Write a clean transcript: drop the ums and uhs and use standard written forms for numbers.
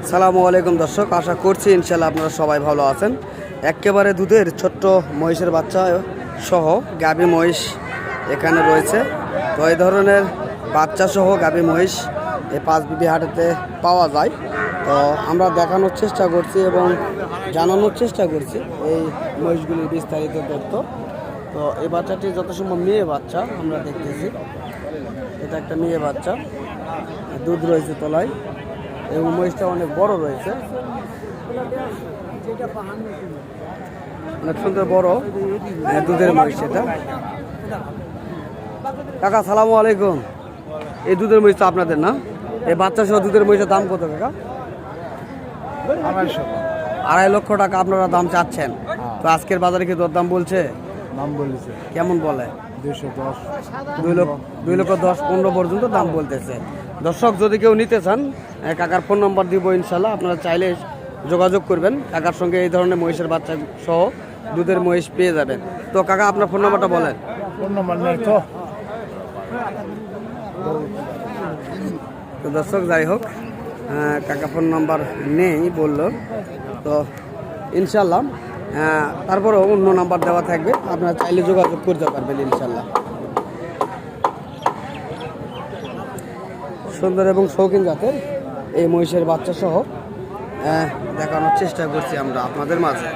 আসসালামু আলাইকুম দর্শক, আশা করছি ইনশাল্লাহ আপনারা সবাই ভালো আছেন। একেবারে দুধের ছোট্ট মহিষের বাচ্চা সহ গাভী মহিষ এখানে রয়েছে। তো এই ধরনের বাচ্চা সহ গাভী মহিষ এই পাঁচবিবি হাটেতে পাওয়া যায়। তো আমরা দেখানোর চেষ্টা করছি এবং জানানোর চেষ্টা করছি এই মহিষগুলির বিস্তারিত তথ্য। তো এই বাচ্চাটি যত সম্ভব মেয়ে বাচ্চা আমরা দেখতেছি। এটা একটা মেয়ে বাচ্চা, দুধ রয়েছে তলায় এবং মহিষটা অনেক বড় রয়েছে, অনেক সুন্দর বড় দুধের মহিষ। এটা কাকা সালামু আলাইকুম। এই দুধের মহিষ তো আপনাদের না? এই বাচ্চা সহ দুধের মহিষের দাম কত কাকা? 2.5 লক্ষ টাকা আপনারা দাম চাচ্ছেন। তো আজকের বাজারে কি দর দাম বলছে? নাম বলেছে কেমন বলে? 210, 2,10,15 পর্যন্ত দাম বলতেছে। দর্শক যদি কেউ নিতে চান, কাকার ফোন নাম্বার দিব ইনশাল্লাহ, আপনারা চাইলে যোগাযোগ করবেন। কাকার সঙ্গে এই ধরনের মহিষের বাচ্চা সহ দুধের মহিষ পেয়ে যাবেন। তো কাকা আপনার ফোন নাম্বারটা বলেন। ফোন নাম্বার নেই তো। তো দর্শক যাই হোক, কাকা ফোন নাম্বার নেই বললো, তো ইনশাল্লাহ তারপরেও অন্য নাম্বার দেওয়া থাকবে, আপনারা চাইলে যোগাযোগ করতে পারবেন ইনশাল্লাহ। সুন্দর এবং শৌখিন জাতের এই মহিষের বাচ্চা সহ দেখানোর চেষ্টা করছি আমরা আপনাদের মাঝে।